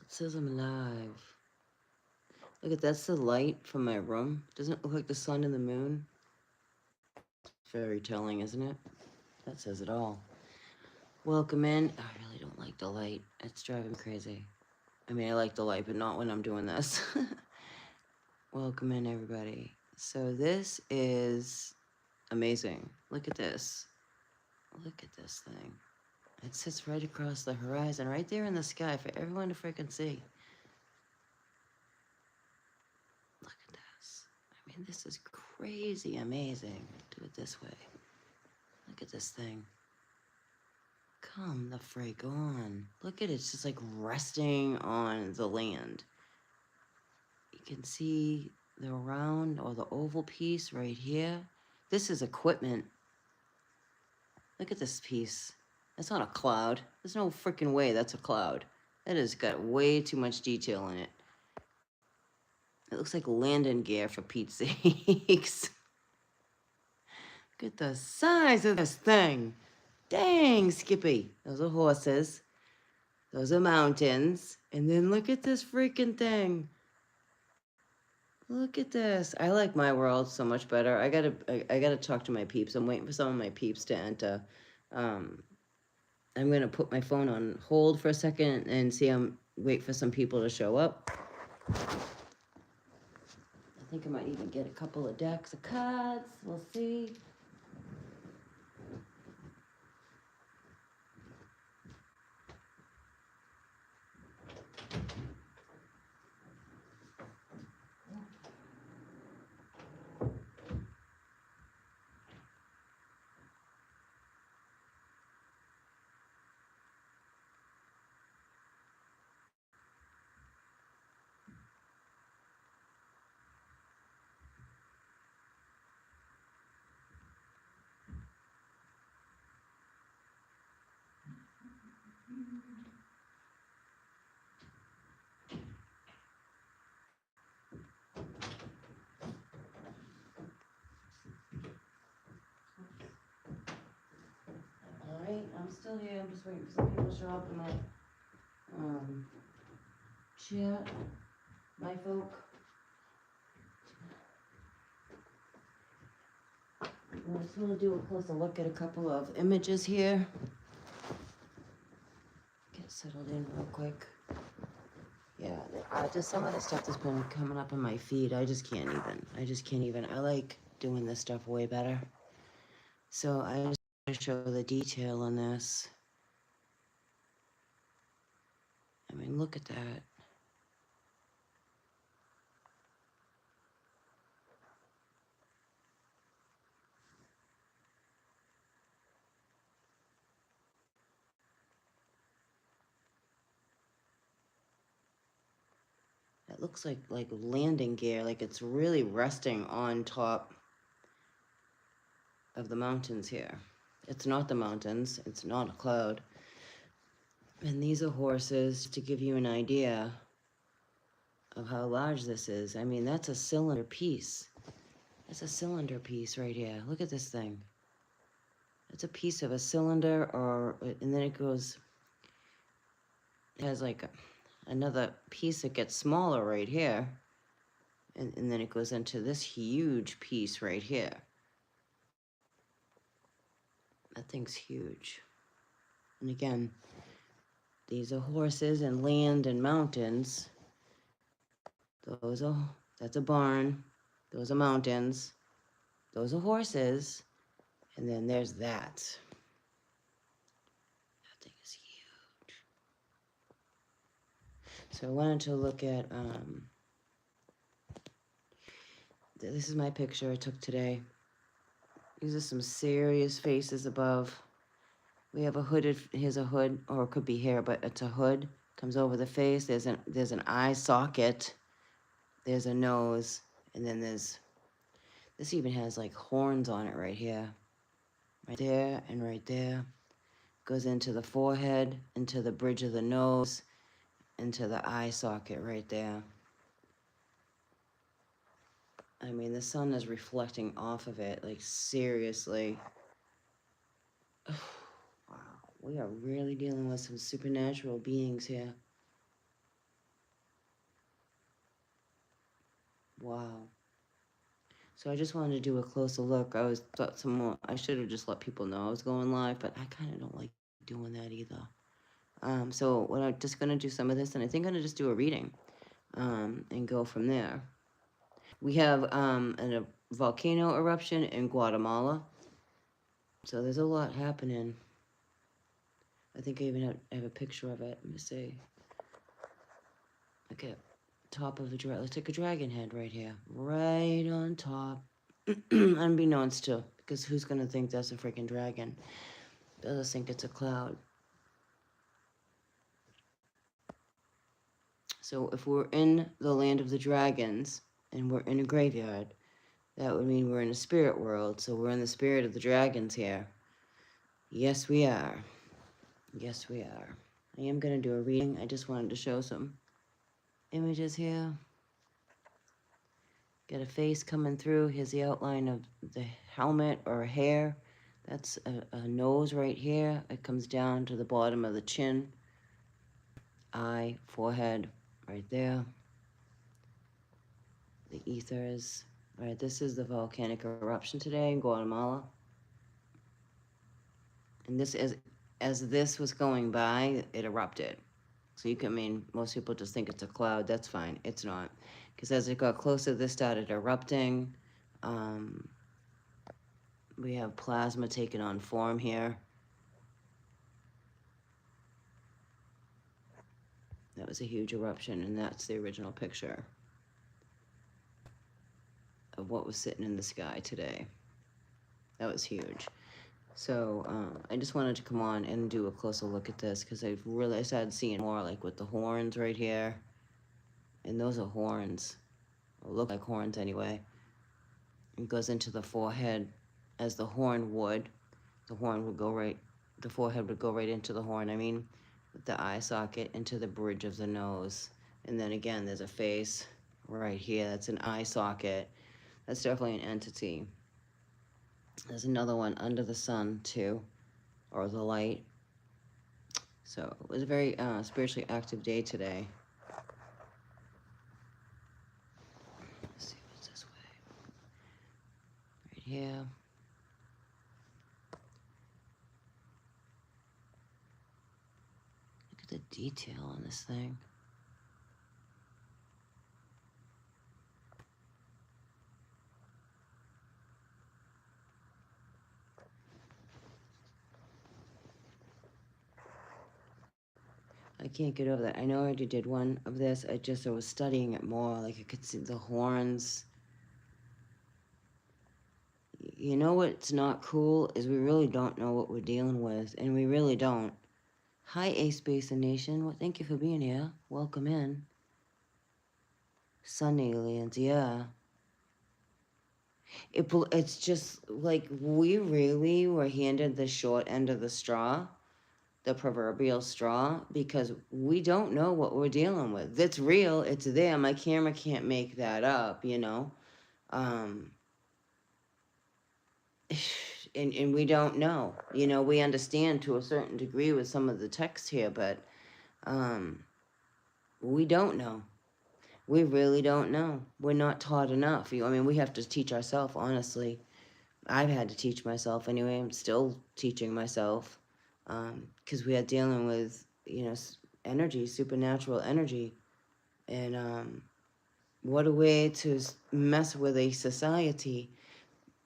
It says I'm live. Look at that's the light from my room. Doesn't it look like the sun and the moon? Very telling, isn't it? That says it all. Welcome in. I really don't like the light. It's driving me crazy. I mean, I like the light, but not when I'm doing this. Welcome in, everybody. So this is amazing. Look at this. Look at this thing. It sits right across the horizon, right there in the sky for everyone to freaking see. Look at this. I mean, this is crazy amazing. Do it this way. Look at this thing. Come the freak on. Look at it. It's just like resting on the land. You can see the round or the oval piece right here. This is equipment. Look at this piece. That's not a cloud. There's no freaking way that's a cloud. That has got way too much detail in it. It looks like landing gear for Pete's sakes. Look at the size of this thing. Dang, Skippy. Those are horses. Those are mountains. And then look at this freaking thing. Look at this. I like my world so much better. I gotta talk to my peeps. I'm waiting for some of my peeps to enter. I'm gonna put my phone on hold for a second and wait for some people to show up. I think I might even get a couple of decks of cards. We'll see. All right, I'm still here. I'm just waiting for some people to show up in my chat. My folk. I just want to do a closer look at a couple of images here. Get settled in real quick. Yeah, just some of the stuff that's been coming up in my feed, I just can't even. I like doing this stuff way better. So I just want to show the detail on this. I mean, look at that. It looks like landing gear, like it's really resting on top of the mountains here. It's not the mountains, it's not a cloud. And these are horses to give you an idea of how large this is. I mean, that's a cylinder piece. That's a cylinder piece right here. Look at this thing. It's a piece of a cylinder, and then it has like another piece that gets smaller right here. And then it goes into this huge piece right here. That thing's huge. And again, these are horses and land and mountains. That's a barn. Those are mountains. Those are horses. And then there's that. That thing is huge. So I wanted to look at, this is my picture I took today. These are some serious faces above. We have here's a hood, or it could be hair, but it's a hood. Comes over the face. There's an eye socket. There's a nose. And then this even has like horns on it right here. Right there and right there. Goes into the forehead, into the bridge of the nose, into the eye socket right there. I mean, the sun is reflecting off of it, like seriously. Wow, we are really dealing with some supernatural beings here. Wow. So I just wanted to do a closer look. Thought some more. I should have just let people know I was going live, but I kind of don't like doing that either. So what I'm just gonna do some of this, and I think I'm gonna just do a reading, and go from there. We have a volcano eruption in Guatemala, so there's a lot happening. I think I even have a picture of it. Let me see. Look at top of the dragon. Let's take a dragon head right here, right on top, unbeknownst to, because who's gonna think that's a freaking dragon? Doesn't think it's a cloud. So if we're in the land of the dragons and we're in a graveyard, that would mean we're in a spirit world. So we're in the spirit of the dragons here. Yes, we are. Yes, we are. I am going to do a reading. I just wanted to show some images here. Got a face coming through. Here's the outline of the helmet or hair. That's a nose right here. It comes down to the bottom of the chin. Eye, forehead, right there. The ethers. All right, this is the volcanic eruption today in Guatemala. And this, as this was going by, it erupted. So you can, I mean, most people just think it's a cloud. That's fine. It's not. Because as it got closer, this started erupting. We have plasma taking on form here. That was a huge eruption, and that's the original picture of what was sitting in the sky today. That was huge. So I just wanted to come on and do a closer look at this because I started seeing more like with the horns right here. And those are horns, or look like horns anyway. It goes into the forehead as the horn would. The horn would go right, the forehead would go right into the horn. I mean, with the eye socket into the bridge of the nose. And then again, there's a face right here. That's an eye socket. That's definitely an entity. There's another one under the sun too, or the light. So it was a very spiritually active day today. Let's see what's this way. Right here. Look at the detail on this thing. I can't get over that. I know I already did one of this. I was studying it more. Like I could see the horns. You know what's not cool is we really don't know what we're dealing with, and we really don't. Hi, Ace Basin Nation. Well, thank you for being here. Welcome in. Sun aliens, yeah. It's just like we really were handed the short end of the straw, the proverbial straw, because we don't know what we're dealing with. It's real. It's there. My camera can't make that up, you know. Um, and we don't know. You know, we understand to a certain degree with some of the text here, but we don't know. We really don't know. We're not taught enough. I mean, we have to teach ourselves, honestly. I've had to teach myself anyway. I'm still teaching myself because we are dealing with, you know, energy, supernatural energy. And what a way to mess with a society.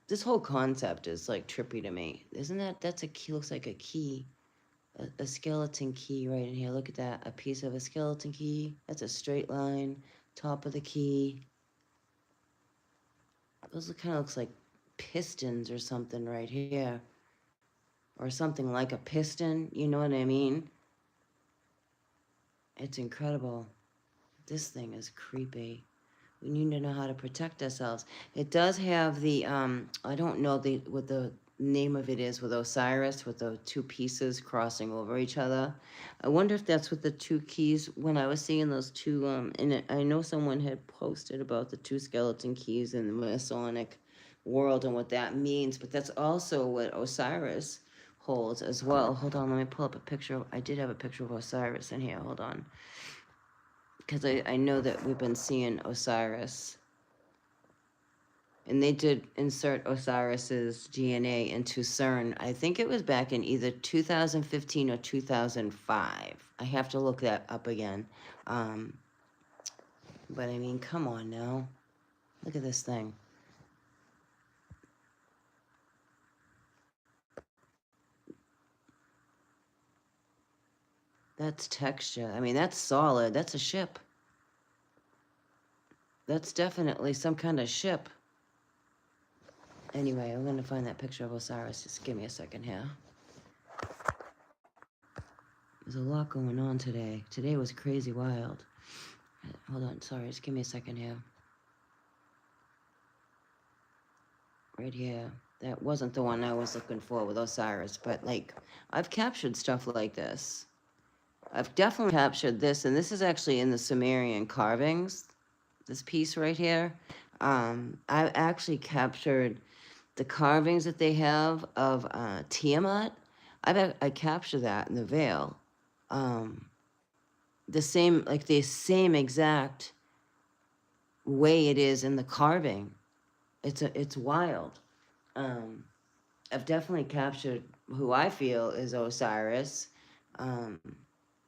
This whole concept is like trippy to me. Isn't that's a key, looks like a key, a skeleton key right in here. Look at that, a piece of a skeleton key. That's a straight line, top of the key. Those kind of looks like pistons or something right here. Or something like a piston, you know what I mean? It's incredible. This thing is creepy. We need to know how to protect ourselves. It does have the, I don't know what the name of it is with Osiris, with the two pieces crossing over each other. I wonder if that's what the two keys, when I was seeing those two, and I know someone had posted about the two skeleton keys in the Masonic world and what that means, but that's also what Osiris holds as well. Hold on, let me pull up a picture. I did have a picture of Osiris in here. Hold on. Because I know that we've been seeing Osiris And they did insert Osiris's DNA into CERN. I think it was back in either 2015 or 2005. I have to look that up again. Um, but I mean, come on now. Look at this thing. That's texture. I mean, that's solid. That's a ship. That's definitely some kind of ship. Anyway, I'm going to find that picture of Osiris. Just give me a second here. There's a lot going on today. Today was crazy wild. Hold on, sorry, just give me a second here. Right here. That wasn't the one I was looking for with Osiris, but like, I've captured stuff like this. I've definitely captured this, and this is actually in the Sumerian carvings, this piece right here. I actually captured the carvings that they have of Tiamat. I captured that in the veil. The same, like the same exact way it is in the carving. It's wild. Um, I've definitely captured who I feel is Osiris, um,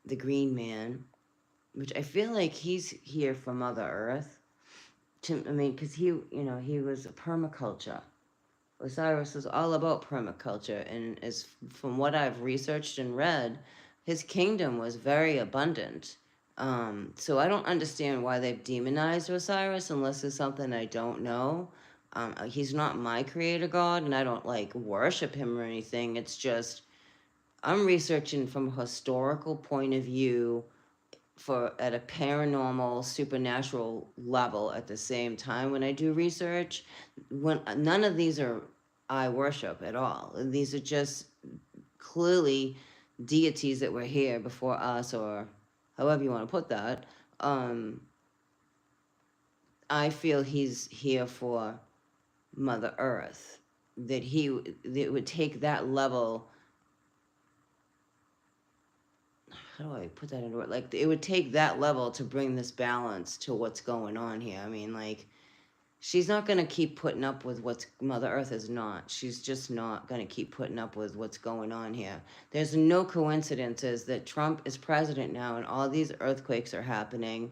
the Green Man, which I feel like he's here from Mother Earth. I mean, because he was a permaculture. Osiris is all about permaculture, and as from what I've researched and read, his kingdom was very abundant. So I don't understand why they've demonized Osiris unless it's something I don't know. He's not my creator god, and I don't like worship him or anything. It's just I'm researching from a historical point of view for at a paranormal supernatural level at the same time when I do research. When none of these are I worship at all. These are just clearly deities that were here before us, or however you want to put that. um I feel he's here for Mother Earth, that it would take that level. How do I put that into it? Like, it would take that level to bring this balance to what's going on here. I mean, like, she's not going to keep putting up with what's Mother Earth is not. She's just not going to keep putting up with what's going on here. There's no coincidences that Trump is president now and all these earthquakes are happening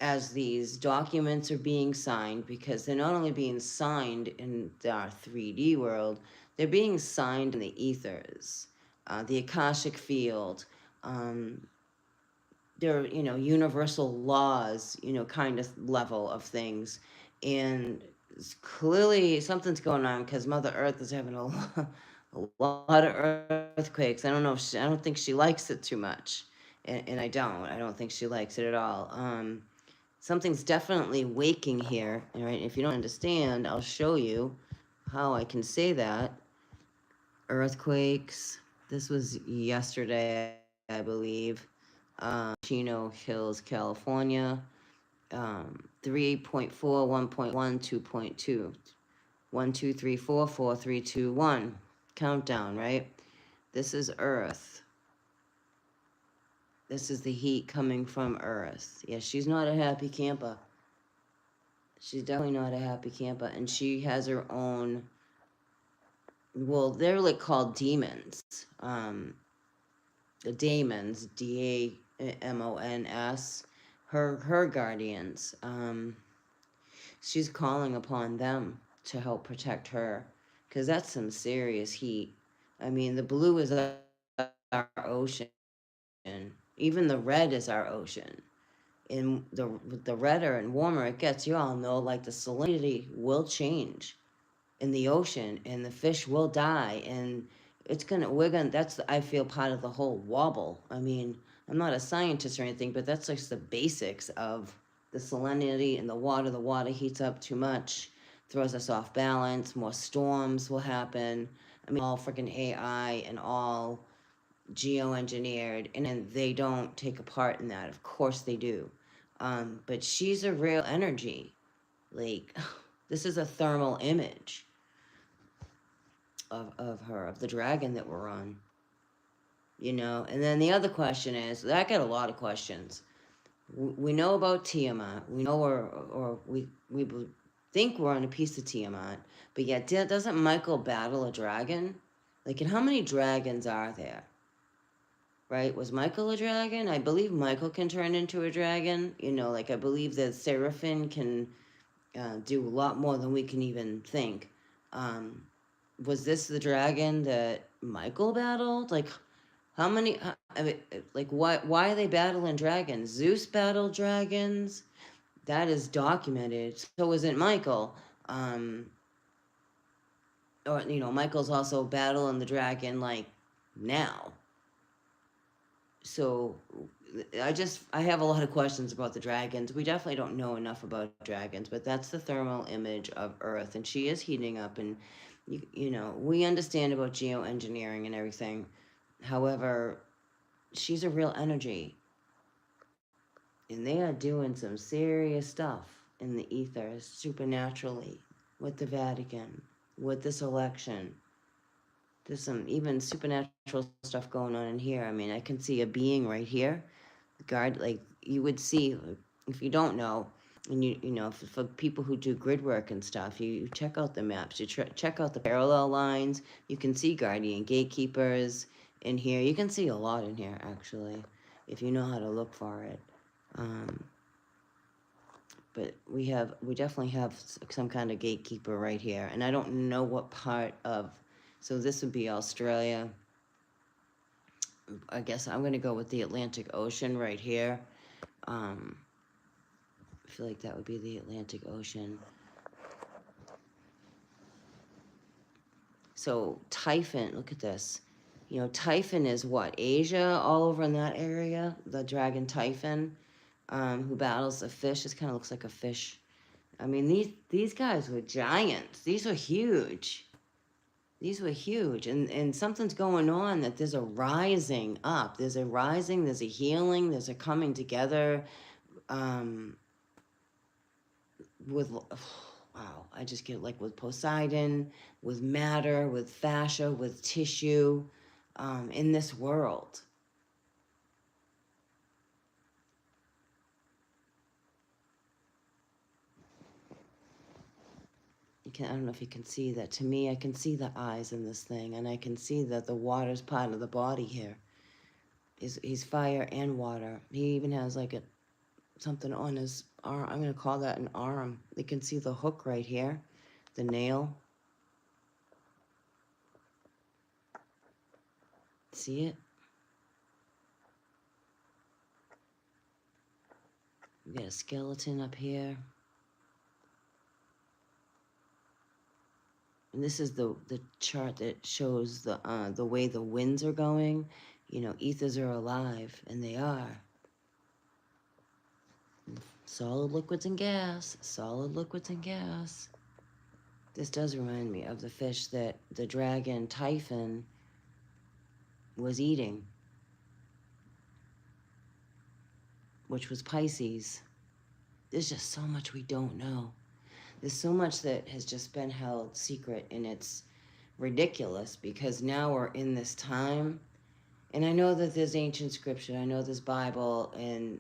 as these documents are being signed, because they're not only being signed in our 3D world, they're being signed in the ethers, the Akashic field. They're, universal laws, kind of level of things. And clearly something's going on because Mother Earth is having a lot of earthquakes. I don't know if I don't think she likes it too much. And I don't think she likes it at all. Something's definitely waking here. All right. If you don't understand, I'll show you how I can say that. Earthquakes. This was yesterday, I believe. Chino Hills, California. 3.4, 1.1, 2.2. 1, 2, 3, 4, 4, 3, 2, 1. Countdown, right? This is Earth. This is the heat coming from Earth. Yeah, she's not a happy camper. She's definitely not a happy camper. And she has her own, well, they're like called demons. The daemons, Damons, her guardians. She's calling upon them to help protect her, because that's some serious heat. I mean, the blue is our ocean. Even the red is our ocean. And the redder and warmer it gets, you all know, like the salinity will change in the ocean, and the fish will die, and that's I feel part of the whole wobble. I mean, I'm not a scientist or anything, but that's just the basics of the salinity in the water. The water heats up too much, throws us off balance, more storms will happen. I mean, all freaking AI and all geoengineered, and then they don't take a part in that. Of course they do. But she's a real energy. Like, this is a thermal image of her, of the dragon that we're on. And then the other question is, I got a lot of questions. We know about Tiamat. We know, or we think we're on a piece of Tiamat, but yet doesn't Michael battle a dragon? Like, and how many dragons are there? Right? Was Michael a dragon? I believe Michael can turn into a dragon. You know, like I believe that Seraphim can do a lot more than we can even think. Um, was this the dragon that Michael battled? Like, how many? I mean, like, why are they battling dragons? Zeus battled dragons. That is documented. So isn't Michael? Um, or you know, Michael's also battling the dragon like now. So I have a lot of questions about the dragons. We definitely don't know enough about dragons, but that's the thermal image of Earth, and she is heating up. And you know, we understand about geoengineering and everything. However, she's a real energy, and they are doing some serious stuff in the ether supernaturally with the Vatican, with this election. There's some even supernatural stuff going on in here. I mean, I can see a being right here. Guard, like you would see, if you don't know, and you know, for people who do grid work and stuff, you check out the maps, you check out the parallel lines. You can see guardian gatekeepers in here. You can see a lot in here, actually, if you know how to look for it. But we definitely have some kind of gatekeeper right here, and I don't know what part of. So this would be Australia. I guess I'm gonna go with the Atlantic Ocean right here. I feel like that would be the Atlantic Ocean. So Typhon, look at this. You know, Typhon is what? Asia, all over in that area. The dragon Typhon, who battles the fish. This kind of looks like a fish. I mean, these guys were giants. These were huge. These were huge. And something's going on, that there's a rising up. There's a rising, there's a healing, there's a coming together. With wow, I just get like with Poseidon, with matter, with fascia, with tissue, in this world. I don't know if you can see that. To me, I can see the eyes in this thing, and I can see that the water's part of the body here. He's fire and water. He even has like something on his arm. I'm gonna call that an arm. You can see the hook right here, the nail. See it? We got a skeleton up here. And this is the chart that shows the way the winds are going. You know, ethers are alive, and they are. Solid liquids and gas. Solid liquids and gas. This does remind me of the fish that the dragon Typhon was eating, which was Pisces. There's just so much we don't know. There's so much that has just been held secret, and it's ridiculous because now we're in this time. And I know that there's ancient scripture, I know there's Bible, and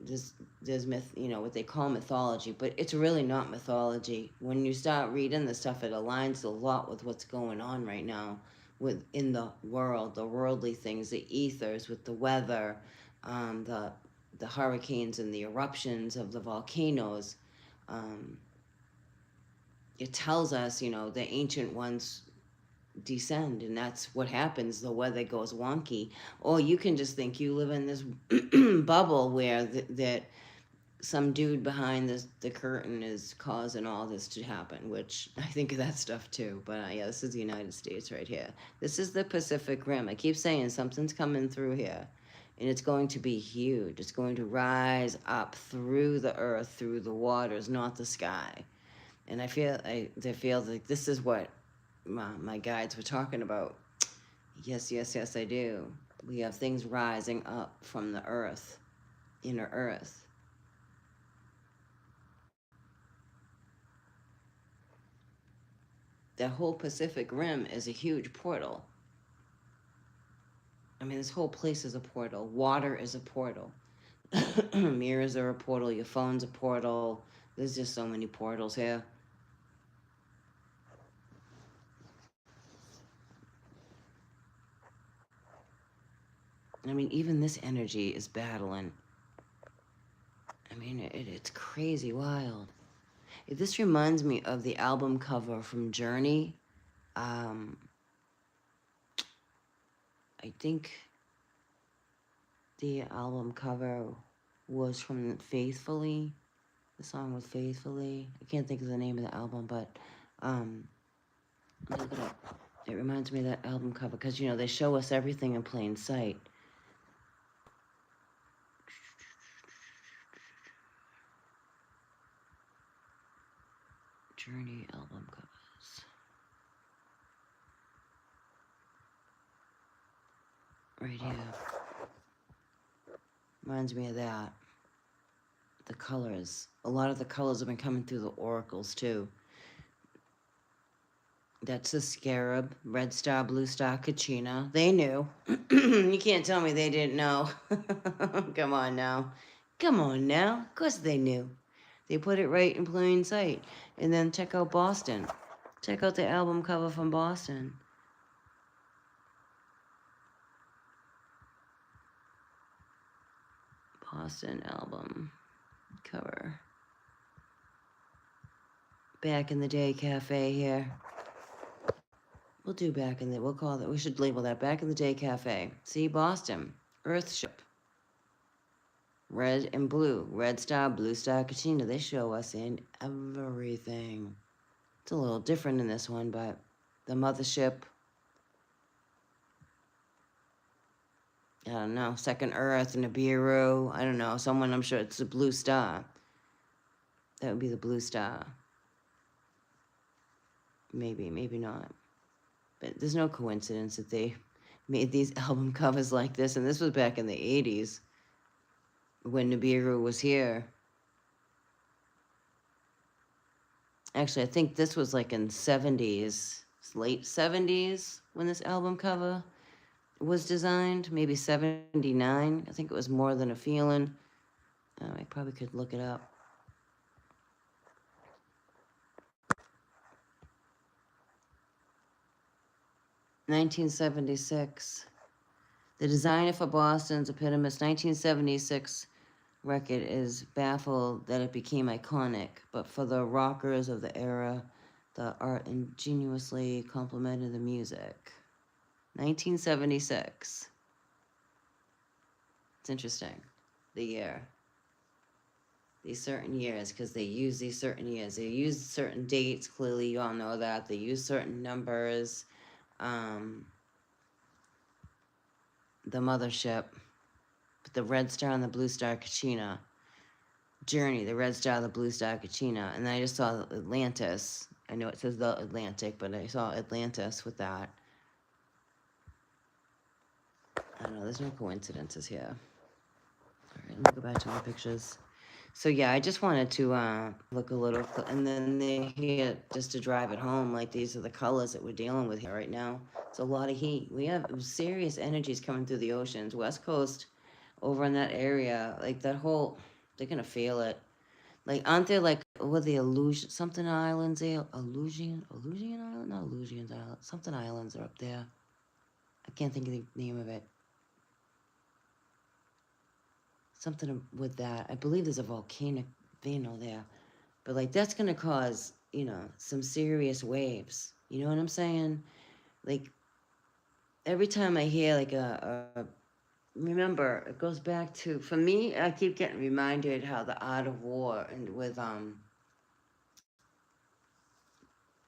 there's myth, you know, what they call mythology, but it's really not mythology. When you start reading the stuff, it aligns a lot with what's going on right now within the world, the worldly things, the ethers, with the weather, the hurricanes and the eruptions of the volcanoes. It tells us, you know, the ancient ones descend, and that's what happens. The weather goes wonky, or you can just think you live in this bubble where that some dude behind the curtain is causing all this to happen, which I think of that stuff too. But yeah, this is the United States right here. This is the Pacific Rim. I keep saying something's coming through here, and it's going to be huge. It's going to rise up through the earth, through the waters, not the sky. And I feel like this is what my guides were talking about. Yes, I do. We have things rising up from the earth, inner earth. That whole Pacific Rim is a huge portal. I mean, this whole place is a portal. Water is a portal. Mirrors are a portal. Your phone's a portal. There's just so many portals here. I mean, even this energy is battling. I mean, it's crazy wild. This reminds me of the album cover from Journey. Um, I think the album cover was from Faithfully. The song was Faithfully. I can't think of the name of the album, but look it up. It reminds me of that album cover because, you know, they show us everything in plain sight. Journey album covers. Right here. Reminds me of that. The colors. A lot of the colors have been coming through the oracles, too. That's the Scarab, Red Star, Blue Star, Kachina. They knew. You can't tell me they didn't know. Come on now. Come on now. Of course they knew. They put it right in plain sight. And then check out Boston. Check out the album cover from Boston. Boston album cover. Back in the Day Cafe here. We'll do back in the, we'll call that, we should label that Back in the Day Cafe. See, Boston, Earthship. Red and blue. Red Star, Blue Star, Kachina. They show us in everything. It's a little different in this one, but the mothership. I don't know. Second Earth, Nibiru. I don't know. Someone, I'm sure it's the Blue Star. That would be the Blue Star. Maybe, maybe not. But there's no coincidence that they made these album covers like this. And this was back in the 80s when Nibiru was here. Actually, I think this was like in 70s, late 70s when this album cover was designed. Maybe 79. I think it was More Than a Feeling. I probably could look it up. $1976. The designer for Boston's eponymous 1976 record is baffled that it became iconic, but for the rockers of the era, the art ingenuously complemented the music. 1976. It's interesting, the year. These certain years, because they use these certain years. They use certain dates, clearly you all know that. They use certain numbers. The mothership, the Red Star and the Blue Star Kachina. Journey, the Red Star, the Blue Star Kachina. And then I just saw Atlantis. I know it says the Atlantic, but I saw Atlantis with that. I don't know, there's no coincidences here. All right, let me go back to my pictures. So yeah, I just wanted to look a little, and then they here just to drive it home, like these are the colors that we're dealing with here right now. It's a lot of heat. We have serious energies coming through the oceans. West Coast, over in that area, like that whole, they're gonna feel it. Like, aren't there like, what the illusion, something islands there? Illusion Island? Not Illusions Island. Something islands are up there. I can't think of the name of it. Something with that. I believe there's a volcano there. But like, that's gonna cause, you know, some serious waves. You know what I'm saying? Like, every time I hear like remember, it goes back to, for me, I keep getting reminded how the art of war and with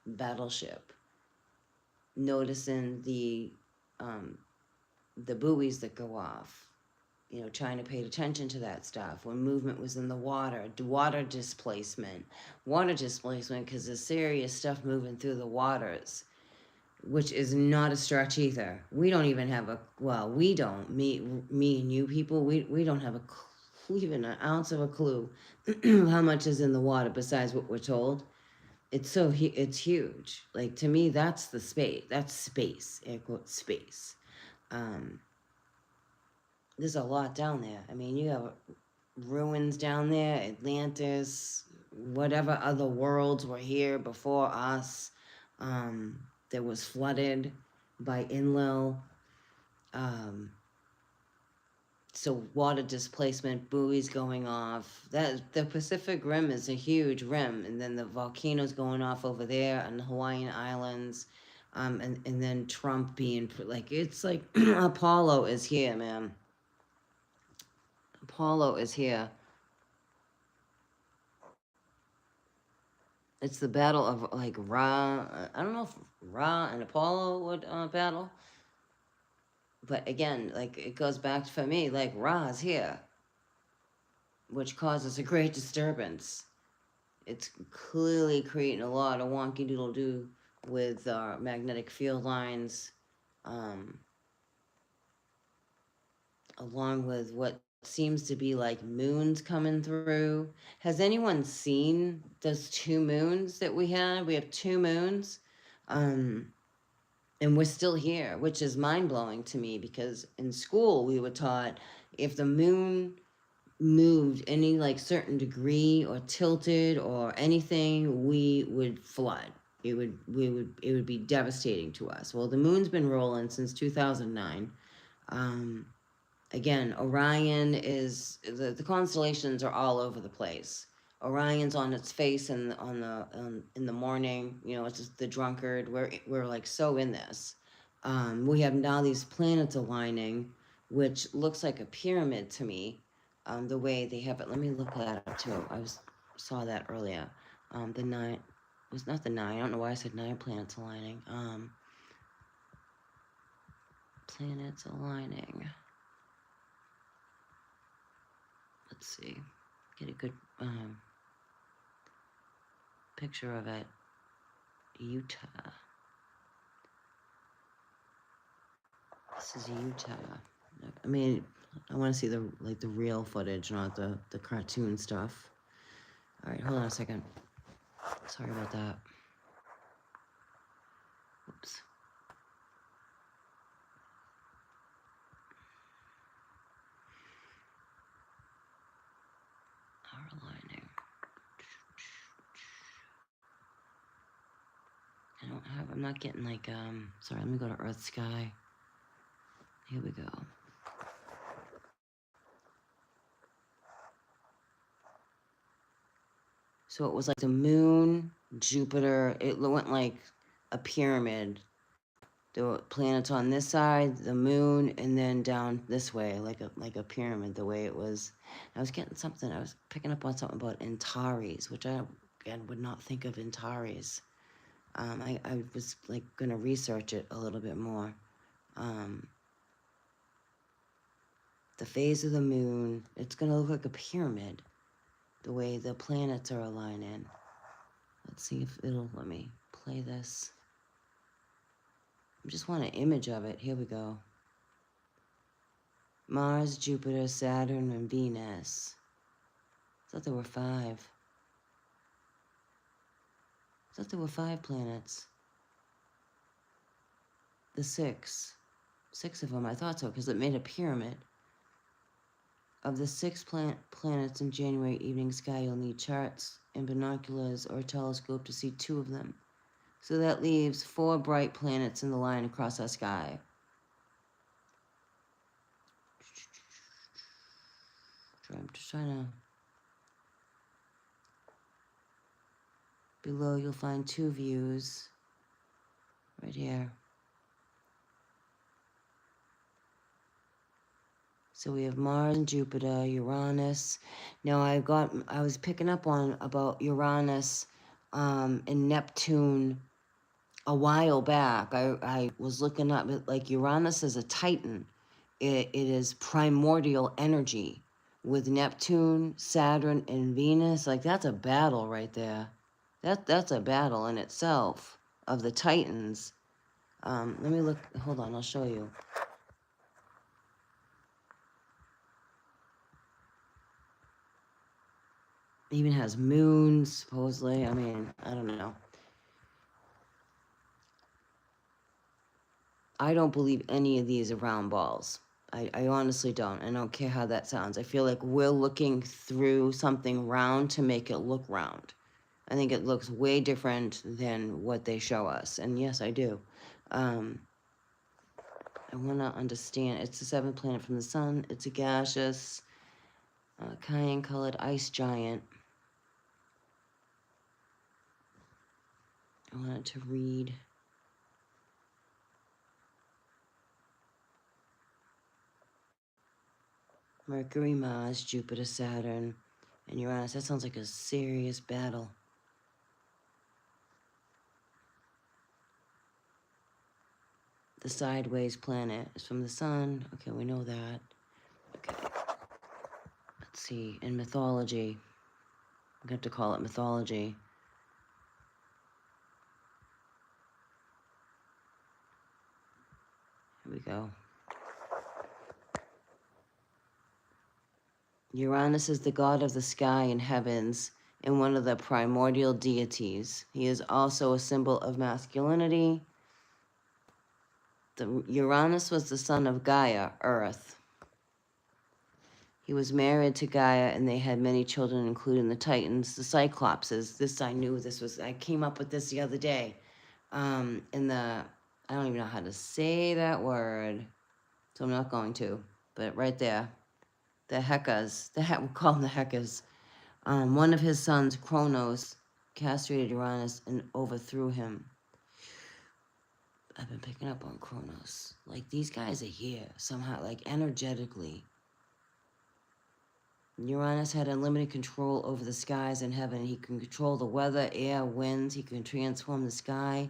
Battleship, noticing the buoys that go off, you know, trying to pay attention to that stuff when movement was in the water, water displacement because there's serious stuff moving through the waters, which is not a stretch either. We don't even have we don't, me and you people, we don't have even an ounce of a clue how much is in the water besides what we're told. It's it's huge. Like, to me, that's the space. That's space, air quote, space. There's a lot down there. I mean, you have ruins down there, Atlantis, whatever other worlds were here before us, that was flooded by Enlil. so water displacement, buoys going off. That the Pacific Rim is a huge rim, and then the volcanoes going off over there on the Hawaiian Islands, and then Trump being like, it's like Apollo is here, man. Apollo is here. It's the battle of like Ra. I don't know if Ra and Apollo would battle, but again, like it goes back for me, like Ra's here, which causes a great disturbance. It's clearly creating a lot of wonky doodle doo with magnetic field lines, um, along with what seems to be like moons coming through. Has anyone seen those two moons that we had? We have two moons. Um, and we're still here, which is mind blowing to me because in school we were taught if the moon moved any like certain degree or tilted or anything, we would flood. It would be devastating to us. Well, the moon's been rolling since 2009. Um, Again, Orion is the constellations are all over the place. Orion's on its face and on the in the morning. You know, it's just the drunkard. We're like so in this. We have now these planets aligning, which looks like a pyramid to me. The way they have it. Let me look that up too. Saw that earlier. The nine it was not the nine. I don't know why I said nine planets aligning. Planets aligning. Let's see. Get a good picture of it. Utah. This is Utah. I mean, I want to see the real footage, not the cartoon stuff. All right, hold on a second. Sorry about that. Oops. Our aligning. I'm not getting like, sorry, let me go to Earth Sky. Here we go. So it was like the moon, Jupiter, it went like a pyramid. The planets on this side, the moon, and then down this way, like a pyramid, the way it was. I was getting something, I was picking up on something about Antares, which I, again, would not think of Antares. I was like gonna research it a little bit more. The phase of the moon, it's gonna look like a pyramid, the way the planets are aligning. Let's see if it'll let me play this. I just want an image of it. Here we go. Mars, Jupiter, Saturn, and Venus. I thought there were 5. I thought there were 5 planets. The 6. 6 of them, I thought so, because it made a pyramid. Of the 6 planets in January evening sky, you'll need charts and binoculars or a telescope to see 2 of them. So that leaves 4 bright planets in the line across our sky. I'm just trying to... Below, you'll find 2 views. Right here. So we have Mars and Jupiter, Uranus. Now I was picking up on about Uranus and Neptune a while back. I was looking up, like Uranus is a Titan. It is primordial energy with Neptune, Saturn, and Venus. Like that's a battle right there. That's a battle in itself of the Titans. Let me look, hold on, I'll show you. It even has moons, supposedly. I mean, I don't know. I don't believe any of these are round balls. I honestly don't. I don't care how that sounds. I feel like we're looking through something round to make it look round. I think it looks way different than what they show us. And yes, I do. I want to understand. It's the seventh planet from the sun. It's a gaseous, cayenne-colored ice giant. I wanted to read. Mercury, Mars, Jupiter, Saturn, and Uranus. That sounds like a serious battle. The sideways planet is from the sun. Okay, we know that. Okay. Let's see. In mythology, I'm going to have to call it mythology. Here we go. Uranus is the god of the sky and heavens and one of the primordial deities. He is also a symbol of masculinity. Uranus was the son of Gaia, Earth. He was married to Gaia and they had many children, including the Titans, the Cyclopses. This, I knew this was, I came up with this the other day. In the, I don't even know how to say that word, so I'm not going to, but right there, the Hekkas, we'll call them the Hekkas. One of his sons, Kronos, castrated Uranus and overthrew him. I've been picking up on Kronos. Like, these guys are here somehow, like, energetically. Uranus had unlimited control over the skies and heaven. He can control the weather, air, winds. He can transform the sky.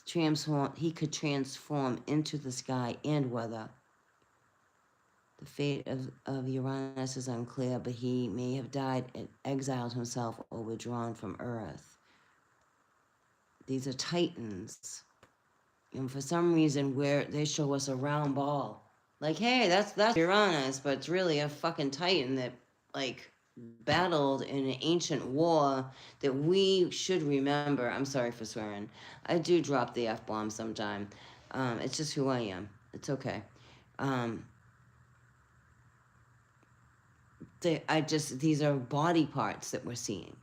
He could transform into the sky and weather. The fate of Uranus is unclear, but he may have died and exiled himself or withdrawn from Earth. These are Titans. And for some reason, they show us a round ball. Like, hey, that's Uranus, but it's really a fucking Titan that, like, battled in an ancient war that we should remember. I'm sorry for swearing. I do drop the F-bomb sometime. It's just who I am. It's okay. These are body parts that we're seeing.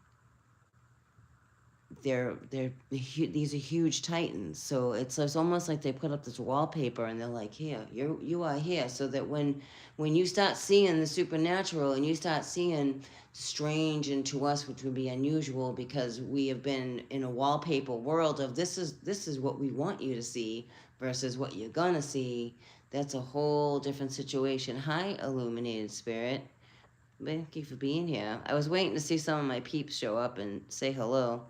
These are huge Titans, so it's almost like they put up this wallpaper and they're like, here, you are here, so that when you start seeing the supernatural and you start seeing strange, and to us which would be unusual because we have been in a wallpaper world of this is what we want you to see versus what you're gonna see, that's a whole different situation. Hi, illuminated spirit. Thank you for being here. I was waiting to see some of my peeps show up and say hello.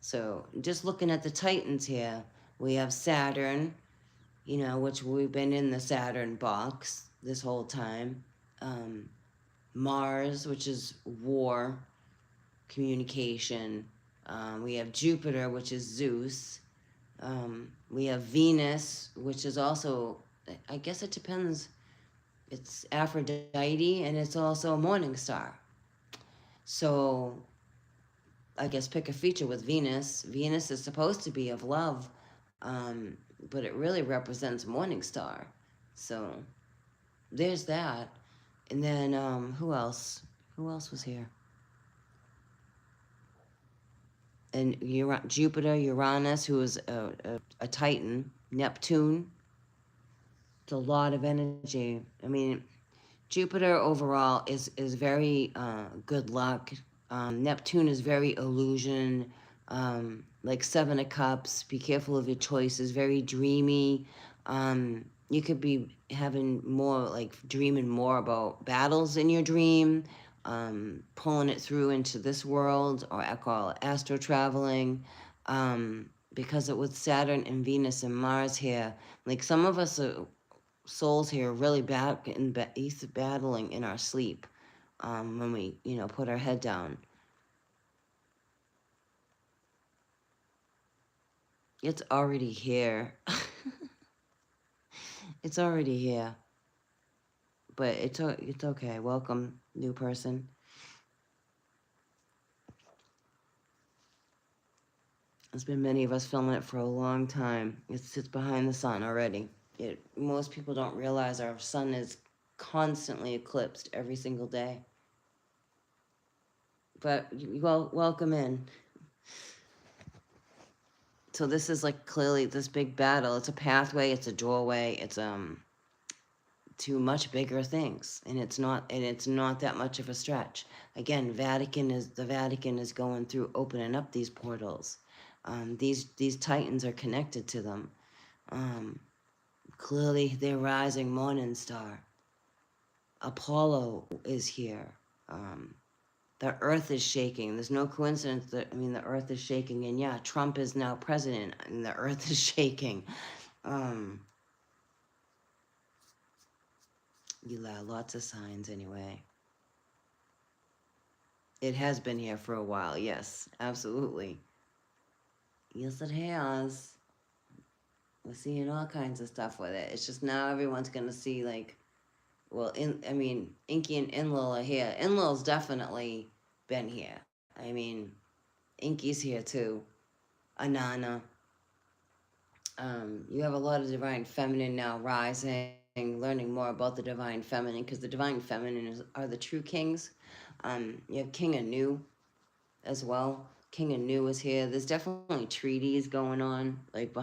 So just looking at the Titans here, we have Saturn, which we've been in the Saturn box this whole time. Mars, which is war, communication. We have Jupiter, which is Zeus. We have Venus, which is also, I guess it depends. It's Aphrodite, and it's also a morning star. So I guess pick a feature with Venus. Venus is supposed to be of love, but it really represents morning star. So there's that. And then who else? Who else was here? And Jupiter, Uranus, who is a Titan, Neptune. It's a lot of energy. I mean, Jupiter overall is very good luck. Neptune is very illusion, like Seven of Cups. Be careful of your choices. Very dreamy. You could be having more, like, dreaming more about battles in your dream, pulling it through into this world, or I call it astro traveling. Because with Saturn and Venus and Mars here, like, some of us are souls here really battling in our sleep, when we put our head down. It's already here. It's already here, but it's okay. Welcome, new person. There's been many of us filming it for a long time. It sits behind the sun already. Most people don't realize our sun is constantly eclipsed every single day. But welcome in. So this is like clearly this big battle. It's a pathway, it's a doorway, it's to much bigger things, and it's not that much of a stretch. Again, the Vatican is going through opening up these portals. These titans are connected to them. Clearly, they're rising morning star. Apollo is here. The earth is shaking. There's no coincidence that, the earth is shaking, and yeah, Trump is now president, and the earth is shaking. Lots of signs anyway. It has been here for a while, yes, absolutely. Yes, it has. We're seeing all kinds of stuff with it. It's just now everyone's gonna see like, well, Inky and Enlil are here. Enlil's definitely been here. Inky's here too. Anana. You have a lot of divine feminine now rising, learning more about the divine feminine, because the divine feminine are the true kings. You have King Anu as well. King Anu is here. There's definitely treaties going on, like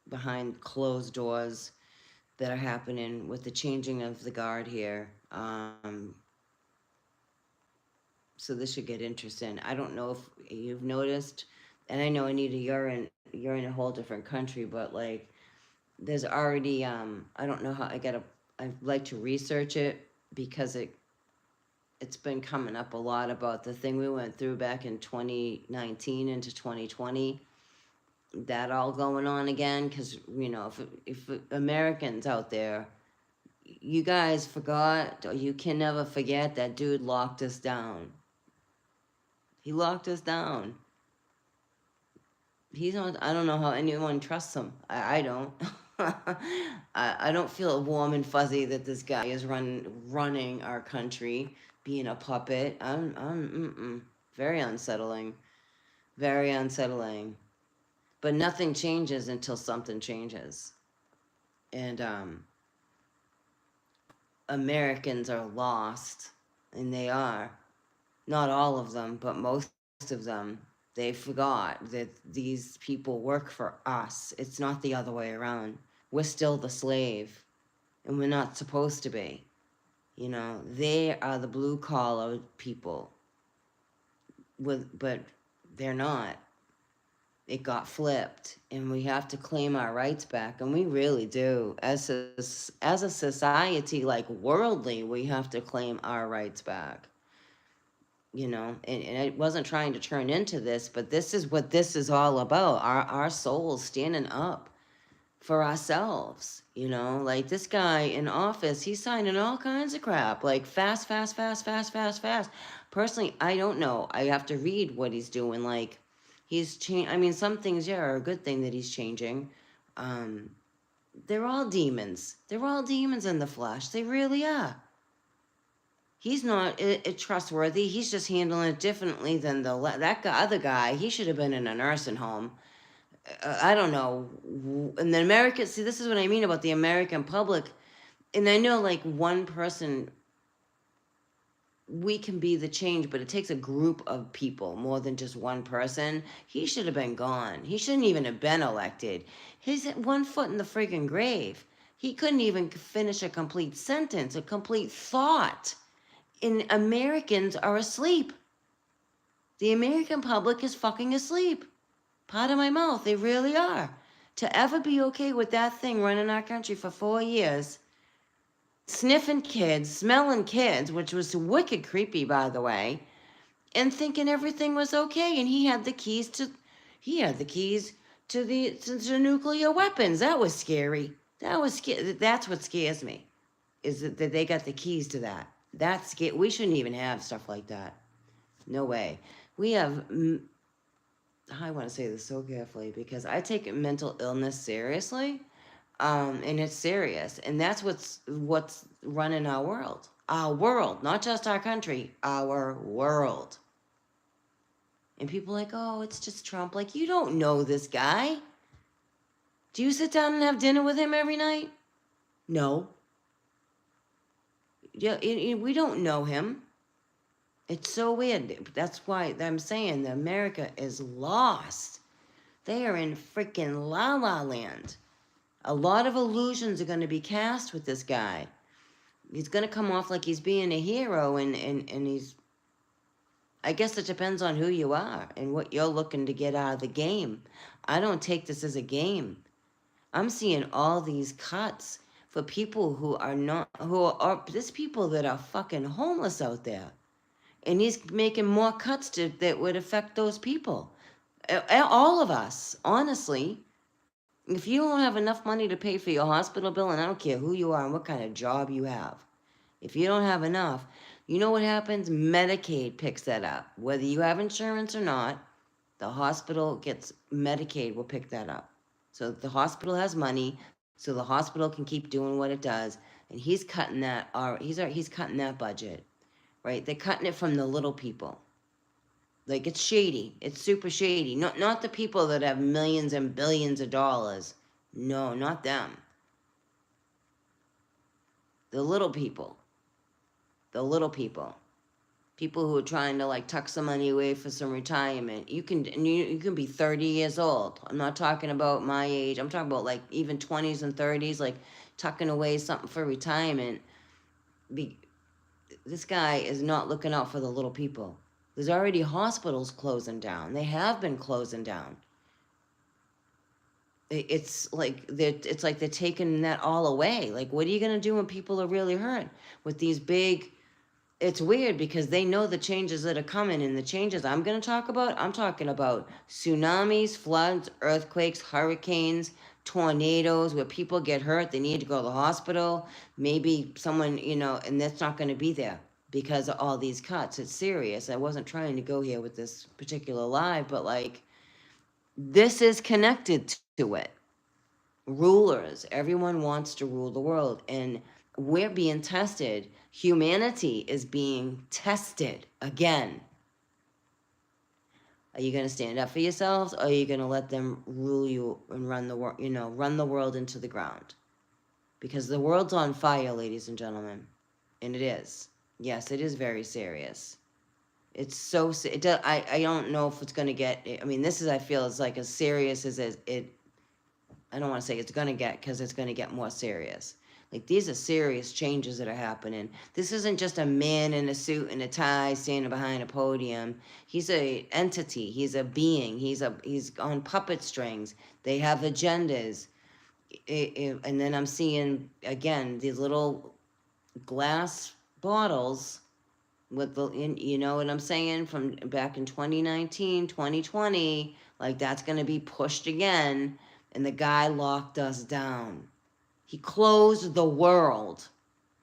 behind closed doors, that are happening with the changing of the guard here. So this should get interesting. I don't know if you've noticed, and I know, Anita, you're in a whole different country, but like, there's already I don't know how I'd like to research it, because it's been coming up a lot about the thing we went through back in 2019 into 2020, that all going on again. Because if Americans out there, you guys forgot, or you can never forget, that dude locked us down. He locked us down. He's not. I don't know how anyone trusts him. I don't. I don't feel warm and fuzzy that this guy is running our country, being a puppet. I'm very unsettling, very unsettling. But nothing changes until something changes, and Americans are lost, and they are. Not all of them, but most of them. They forgot that these people work for us. It's not the other way around. We're still the slave, and we're not supposed to be. They are the blue collar people, but they're not. It got flipped, and we have to claim our rights back, and we really do. As a society, like worldly, we have to claim our rights back. And I wasn't trying to turn into this, but this is what this is all about. Our souls standing up for ourselves. Like this guy in office, he's signing all kinds of crap, like fast. Personally, I don't know. I have to read what he's doing. Like, he's changing. Some things, yeah, are a good thing that he's changing. They're all demons. They're all demons in the flesh. They really are. He's not trustworthy. He's just handling it differently than other guy. He should have been in a nursing home. I don't know. And the American, see, this is what I mean about the American public. And I know, like, one person, we can be the change, but it takes a group of people more than just one person. He should have been gone. He shouldn't even have been elected. He's at 1 foot in the friggin' grave. He couldn't even finish a complete sentence, a complete thought. And Americans are asleep. The American public is fucking asleep. Pardon my mouth, they really are. To ever be okay with that thing running our country for 4 years, sniffing kids, smelling kids, which was wicked creepy, by the way, and thinking everything was okay, and he had the keys to the nuclear weapons. That was scary. That's what scares me, is that they got the keys to that. That's scary. We shouldn't even have stuff like that. No way. We have. I want to say this so carefully, because I take mental illness seriously, and it's serious, and that's what's running our world. Our world, not just our country, our world. And people are like, oh, it's just Trump. Like, you don't know this guy. Do you sit down and have dinner with him every night? No. Yeah, we don't know him. It's so weird. That's why I'm saying that America is lost. They are in freaking la la land. A lot of illusions are going to be cast with this guy. He's going to come off like he's being a hero, and he's, I guess it depends on who you are and what you're looking to get out of the game. I don't take this as a game. I'm seeing all these cuts for people who are not, who are, there's people that are fucking homeless out there. And he's making more cuts that would affect those people. All of us, honestly. If you don't have enough money to pay for your hospital bill, and I don't care who you are and what kind of job you have, if you don't have enough, you know what happens? Medicaid picks that up. Whether you have insurance or not, the hospital gets, Medicaid will pick that up. So the hospital has money, so the hospital can keep doing what it does, and he's cutting that, he's cutting that budget, right? They're cutting it from the little people. Like, it's shady. It's super shady. Not the people that have millions and billions of dollars. No, not them. The little people. The little people. People who are trying to like tuck some money away for some retirement. You can be 30 years old. I'm not talking about my age. I'm talking about like even 20s and 30s, like tucking away something for retirement. This guy is not looking out for the little people. There's already hospitals closing down. They have been closing down. It's like they're taking that all away. Like, what are you gonna do when people are really hurt with these big? It's weird because they know the changes that are coming, and the changes I'm gonna talk about. I'm talking about tsunamis, floods, earthquakes, hurricanes, tornadoes, where people get hurt. They need to go to the hospital. Maybe someone, and that's not gonna be there because of all these cuts. It's serious. I wasn't trying to go here with this particular live, but like, this is connected to it. Rulers, everyone wants to rule the world, and we're being tested. Humanity is being tested again. Are you going to stand up for yourselves, or are you going to let them rule you and run the world, run the world into the ground? Because the world's on fire, ladies and gentlemen, and it is. Yes, it is very serious. It's so, I don't know if it's going to get, I mean, this is, I feel, is like as serious as it, I don't want to say it's going to get, because it's going to get more serious. Like, these are serious changes that are happening. This isn't just a man in a suit and a tie standing behind a podium. He's a entity. He's a being. He's on puppet strings. They have agendas. And then I'm seeing, again, these little glass bottles with the, you know what I'm saying, from back in 2019, 2020, like, that's going to be pushed again. And the guy locked us down. He closed the world.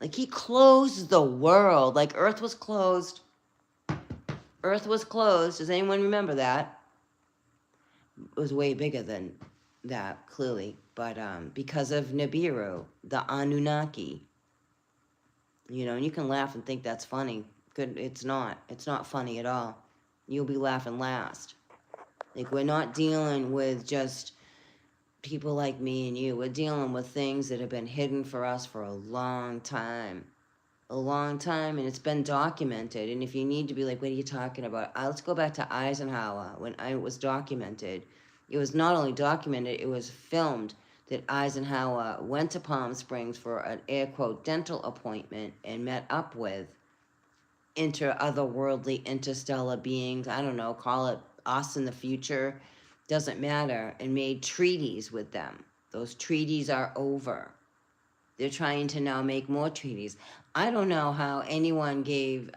Like, he closed the world. Like, Earth was closed. Earth was closed. Does anyone remember that? It was way bigger than that, clearly. But because of Nibiru, the Anunnaki. And you can laugh and think that's funny. Good, it's not. It's not funny at all. You'll be laughing last. Like, we're not dealing with just people like me and you. We're dealing with things that have been hidden for us for a long time. A long time, and it's been documented. And if you need to be like, what are you talking about? Let's go back to Eisenhower. When it was documented, it was not only documented, it was filmed that Eisenhower went to Palm Springs for an air quote dental appointment and met up with otherworldly interstellar beings. I don't know, call it us in the future, doesn't matter, and made treaties with them. Those treaties are over. They're trying to now make more treaties. I don't know how anyone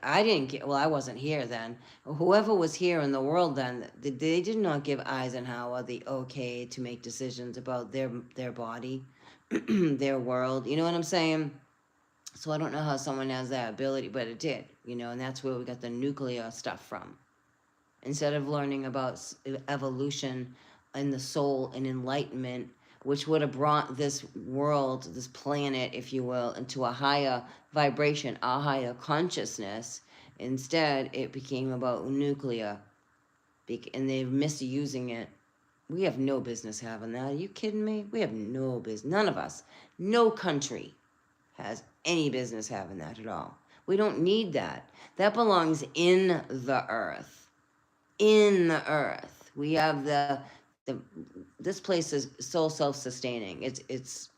I wasn't here then. Whoever was here in the world then, they did not give Eisenhower the okay to make decisions about their body, their world. You know what I'm saying? So I don't know how someone has that ability, but it did, and that's where we got the nuclear stuff from. Instead of learning about evolution and the soul and enlightenment, which would have brought this world, this planet, if you will, into a higher vibration, a higher consciousness, instead it became about nuclear, and they're misusing it. We have no business having that. Are you kidding me? We have no business. None of us. No country has any business having that at all. We don't need that. That belongs in the earth. In the earth. We have the The this place is so self-sustaining. It's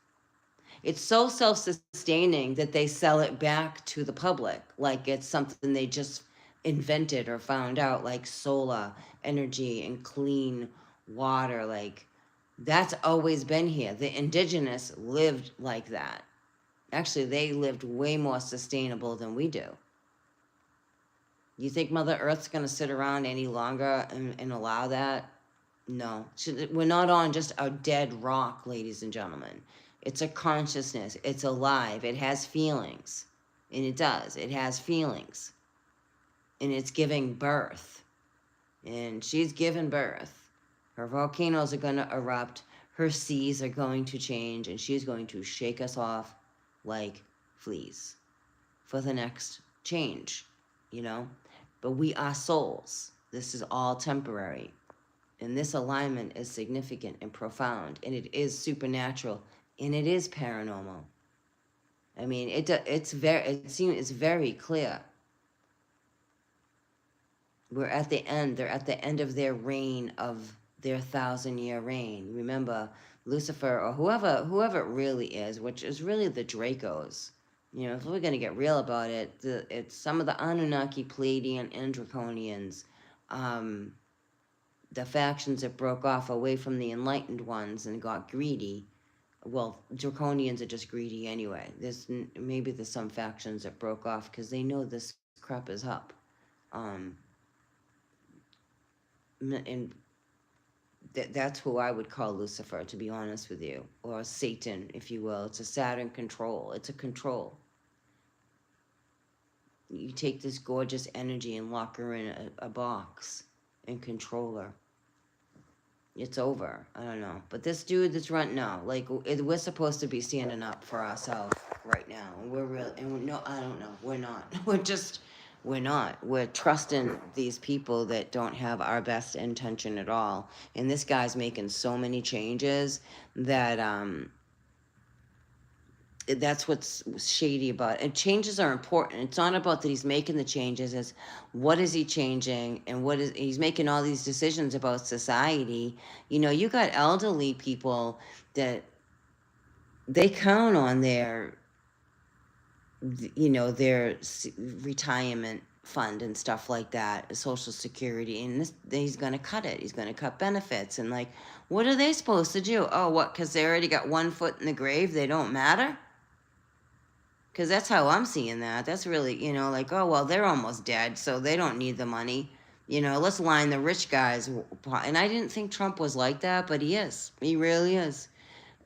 so self-sustaining that they sell it back to the public like it's something they just invented or found out, like solar energy and clean water. Like that's always been here. The indigenous lived like that. Actually, they lived way more sustainable than we do. You think Mother Earth's going to sit around any longer and allow that? No. We're not on just a dead rock, ladies and gentlemen. It's a consciousness. It's alive. It has feelings. And it does. It has feelings. And it's giving birth. And she's given birth. Her volcanoes are going to erupt. Her seas are going to change. And she's going to shake us off like fleas for the next change, you know? But we are souls. This is all temporary. And this alignment is significant and profound, and it is supernatural, and it is paranormal. I mean, it's very clear. We're at the end. They're at the end of their reign, of their 1,000-year reign. Remember, Lucifer, or whoever it really is, which is really the Dracos. You know, if we're going to get real about it, it's some of the Anunnaki, Pleiadian, and Draconians, the factions that broke off away from the enlightened ones and got greedy. Well, Draconians are just greedy anyway. Maybe there's some factions that broke off because they know this crap is up. And that's who I would call Lucifer, to be honest with you, or Satan, if you will. It's a Saturn control. It's a control. You take this gorgeous energy and lock her in a box and control her. It's over. I don't know. But this dude that's running, no, like, we're supposed to be standing up for ourselves right now. And we're really, and no, I don't know. We're not. We're not. We're trusting these people that don't have our best intention at all. And this guy's making so many changes that, that's what's shady about it. And changes are important. It's not about that he's making the changes, it's what is he changing, and he's making all these decisions about society. You know, you got elderly people that they count on their, you know, their retirement fund and stuff like that, Social Security, and he's going to cut it. He's going to cut benefits. And like, what are they supposed to do? Oh, what, because they already got one foot in the grave, they don't matter? Because that's how I'm seeing that. That's really, you know, like, oh, well, they're almost dead, so they don't need the money. You know, let's line the rich guys. And I didn't think Trump was like that, but he is. He really is.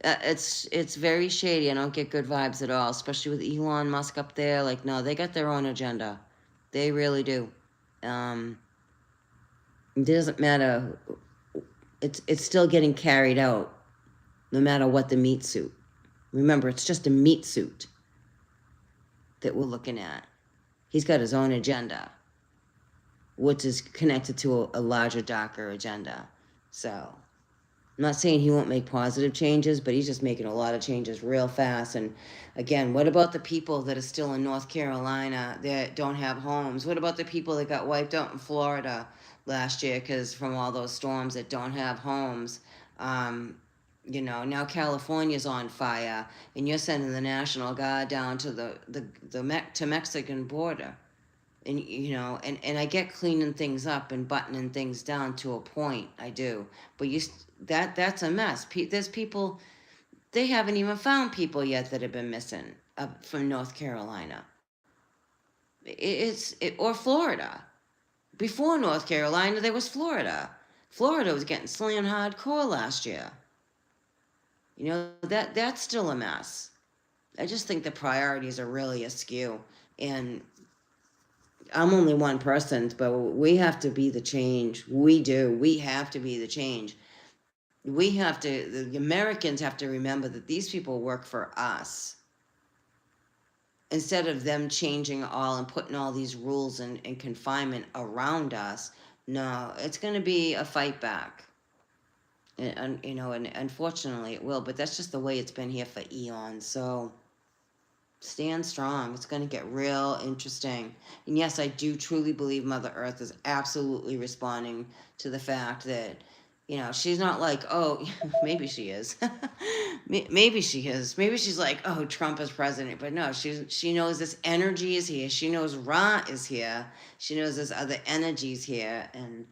It's very shady. I don't get good vibes at all, especially with Elon Musk up there. Like, no, they got their own agenda. They really do. It doesn't matter. It's still getting carried out, no matter what the meat suit. Remember, it's just a meat suit that we're looking at. He's got his own agenda, which is connected to a larger, darker agenda. So, I'm not saying he won't make positive changes, but he's just making a lot of changes real fast. And again, what about the people that are still in North Carolina that don't have homes? What about the people that got wiped out in Florida last year because from all those storms that don't have homes? You know, now California's on fire, and you're sending the National Guard down to to Mexican border, and you know, and I get cleaning things up and buttoning things down to a point, I do, but that's a mess. There's people, they haven't even found people yet that have been missing from North Carolina. Or Florida. Before North Carolina, there was Florida. Florida was getting slammed hardcore last year. You know, that's still a mess. I just think the priorities are really askew. And I'm only one person, but we have to be the change. We do. We have to be the change. The Americans have to remember that these people work for us. Instead of them changing all and putting all these rules and confinement around us, no, it's going to be a fight back. And you know, and unfortunately it will, but that's just the way it's been here for eons. So stand strong. It's going to get real interesting. And yes, I do truly believe Mother Earth is absolutely responding to the fact that You know, she's not like, oh, maybe she is. Maybe she is. Maybe she's like, oh, Trump is president. But no, she knows this energy is here. She knows Ra is here. She knows there's other energies here. And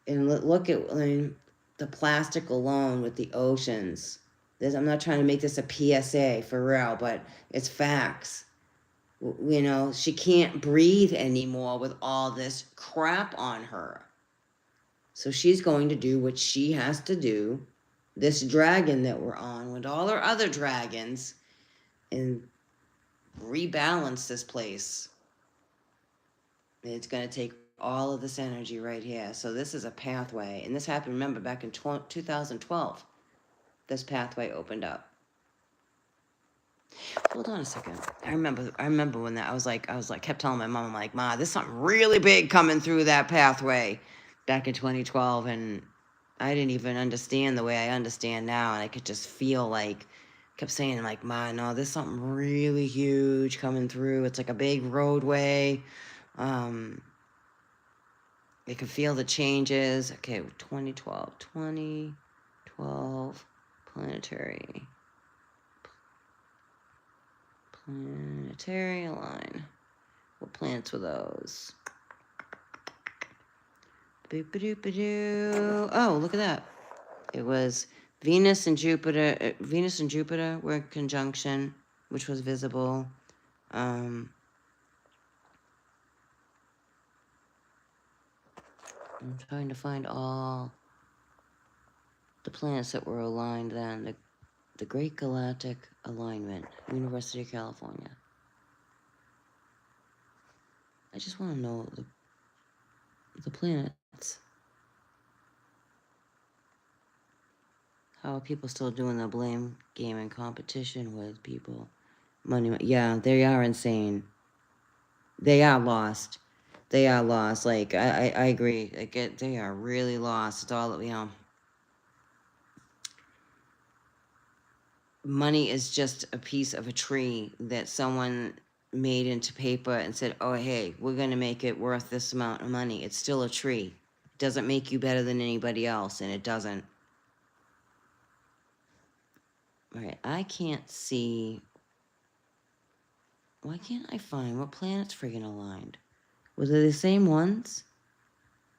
look at, I mean, the plastic alone with the oceans. I'm not trying to make this a PSA for real, but it's facts. You know, she can't breathe anymore with all this crap on her. So she's going to do what she has to do, this dragon that we're on, with all her other dragons, and rebalance this place. It's going to take all of this energy right here. So this is a pathway. And this happened, remember, back in 2012. This pathway opened up. Hold on a second. I remember when that I was like, kept telling my mom, I'm like, Ma, there's something really big coming through that pathway back in 2012, and I didn't even understand the way I understand now, and I could just feel like, kept saying like, Ma, no, there's something really huge coming through. It's like a big roadway. I could feel the changes. Okay, 2012, planetary line. What planets were those? Boop-a-doop-a-doo. Oh, look at that. It was Venus and Jupiter. Venus and Jupiter were in conjunction, which was visible. I'm trying to find all the planets that were aligned then. The Great Galactic Alignment, University of California. I just want to know the planets. How are people still doing the blame game and competition with people? Money, yeah, they are insane. They are lost. They are lost. Like, I agree. They are really lost. It's all, you know. Money is just a piece of a tree that someone made into paper and said, oh, hey, we're going to make it worth this amount of money. It's still a tree. It doesn't make you better than anybody else, and it doesn't. All right, I can't see. Why can't I find what planets friggin' aligned? Was it the same ones?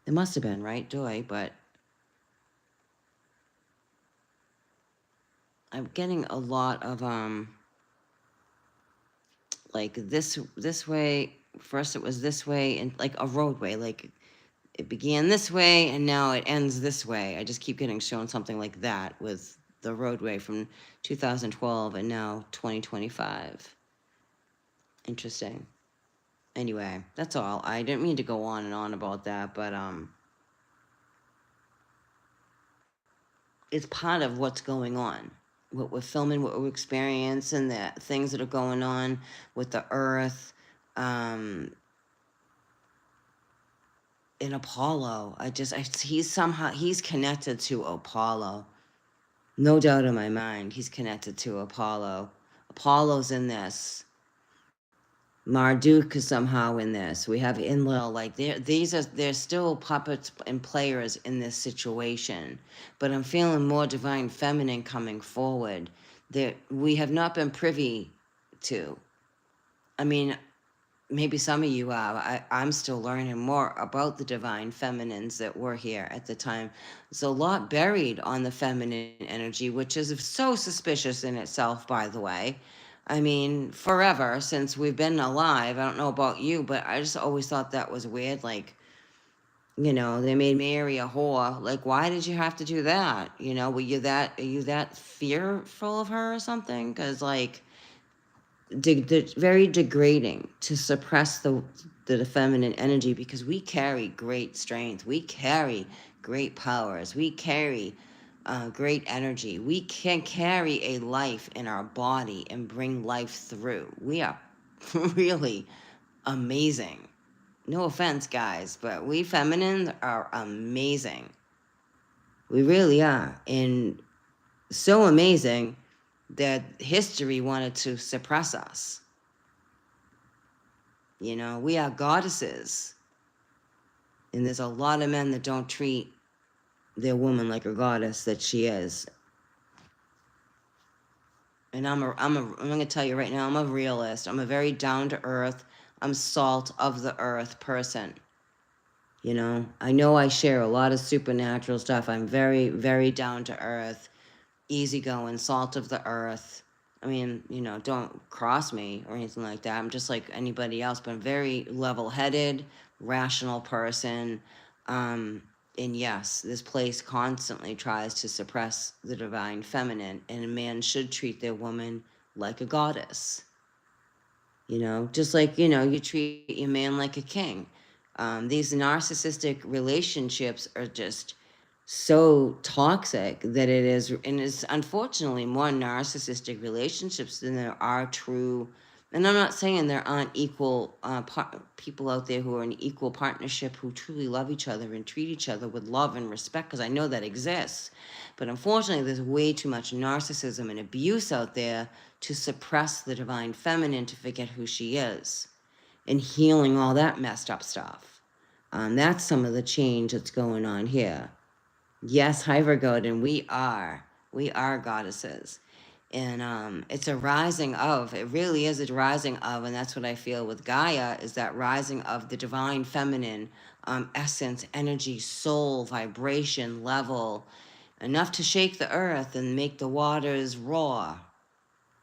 It must have been, right, Joy? But I'm getting a lot of like this way. First it was this way, and like a roadway, like it began this way and now it ends this way. I just keep getting shown something like that with the roadway from 2012 and now 2025. Interesting. Anyway, that's all. I didn't mean to go on and on about that, but it's part of what's going on. What we're filming, what we're experiencing, the things that are going on with the earth. In Apollo, he's connected to Apollo. No doubt in my mind, he's connected to Apollo. Apollo's in this. Marduk is somehow in this. We have Enlil. Like they're still puppets and players in this situation. But I'm feeling more divine feminine coming forward that we have not been privy to. I mean, maybe some of you are. I'm still learning more about the divine feminines that were here at the time. There's a lot buried on the feminine energy, which is so suspicious in itself, by the way. I mean, forever since we've been alive. I don't know about you, but I just always thought that was weird. Like, you know, they made Mary a whore. Like, why did you have to do that? You know, are you that fearful of her or something? Because, like, very degrading to suppress the feminine energy, because we carry great strength, we carry great powers, we carry great energy. We can carry a life in our body and bring life through. We are really amazing. No offense, guys, but we feminine are amazing. We really are. And so amazing that history wanted to suppress us. You know, we are goddesses. And there's a lot of men that don't treat their woman like a goddess that she is. And I'm going to tell you right now, I'm a realist. I'm a very down to earth, I'm salt of the earth person. You know I share a lot of supernatural stuff. I'm very, very down to earth, easygoing, salt of the earth. I mean, don't cross me or anything like that. I'm just like anybody else, but I'm very level headed, rational person. Um, and yes, this place constantly tries to suppress the divine feminine, and a man should treat their woman like a goddess. Just like, you treat your man like a king. These narcissistic relationships are just so toxic that it is, and it's unfortunately more narcissistic relationships than there are true. And I'm not saying there aren't equal people out there who are in equal partnership who truly love each other and treat each other with love and respect, because I know that exists. But unfortunately, there's way too much narcissism and abuse out there to suppress the divine feminine to forget who she is, and healing all that messed up stuff. That's some of the change that's going on here. Yes, Hyvergoden, we are goddesses. And it's a rising of, it really is a rising of, and that's what I feel with Gaia, is that rising of the divine feminine, essence, energy, soul, vibration, level, enough to shake the earth and make the waters roar,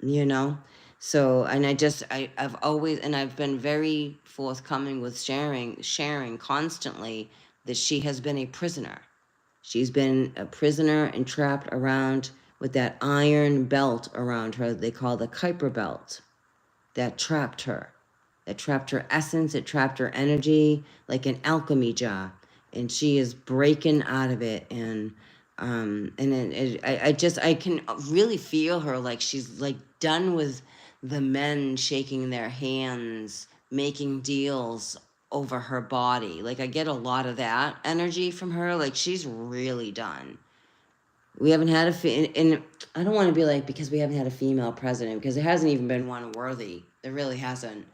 you know? So, and I've always, and I've been very forthcoming with sharing constantly that she has been a prisoner. She's been a prisoner and trapped around with that iron belt around her they call the Kuiper belt. That trapped her. That trapped her essence, it trapped her energy like an alchemy jar. And she is breaking out of it. I can really feel her, like she's like done with the men shaking their hands, making deals over her body. Like I get a lot of that energy from her. Like she's really done. We haven't had and I don't want to be like, because we haven't had a female president, because there hasn't even been one worthy. There really hasn't.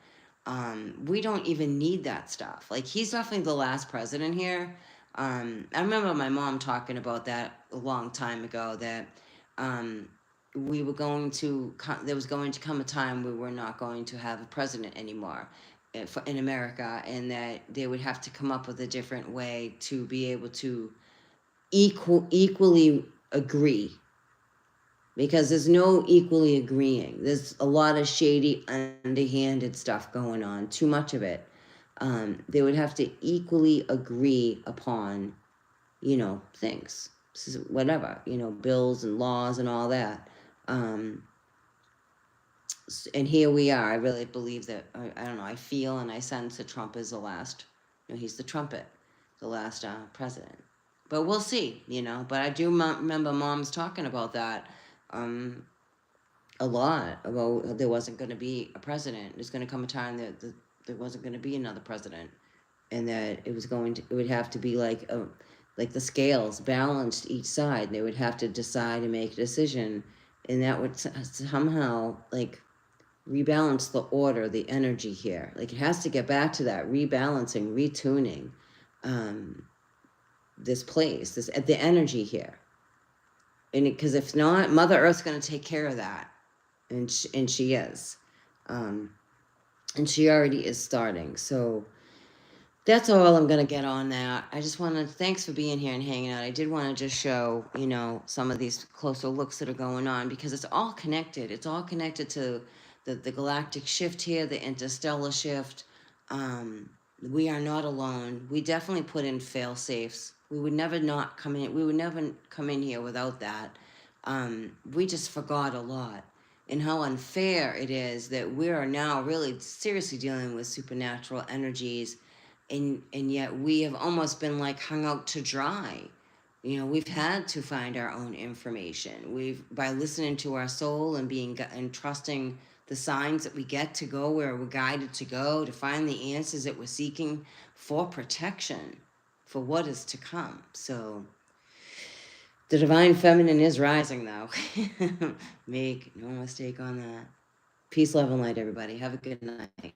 We don't even need that stuff. Like he's definitely the last president here. I remember my mom talking about that a long time ago, that we were going to there was going to come a time we were not going to have a president anymore in America, and that they would have to come up with a different way to be able to equally agree, because there's no equally agreeing. There's a lot of shady, underhanded stuff going on, too much of it. They would have to equally agree upon, things, whatever, bills and laws and all that. And here we are. I really believe that, I don't know, I feel and I sense that Trump is the last, he's the trumpet, the last president. But we'll see, But I do remember moms talking about that a lot, about there wasn't going to be a president. There's going to come a time that there wasn't going to be another president, and that it would have to be like the scales balanced each side. They would have to decide and make a decision, and that would somehow like rebalance the order, the energy here. Like it has to get back to that rebalancing, retuning this place, the energy here. And because if not, Mother Earth's going to take care of that, and she is, and she already is starting. So that's all I'm going to get on that. I just want to thanks for being here and hanging out. I did want to just show, some of these closer looks that are going on, because it's all connected. It's all connected to the galactic shift here, the interstellar shift. We are not alone. We definitely put in fail safes. We would never not come in. We would never come in here without that. We just forgot a lot, and how unfair it is that we are now really seriously dealing with supernatural energies, and yet we have almost been like hung out to dry. We've had to find our own information. By listening to our soul and and trusting the signs that we get to go where we're guided to go, to find the answers that we're seeking for protection for what is to come. So the divine feminine is rising, though. Make no mistake on that. Peace, love, and light, everybody. Have a good night.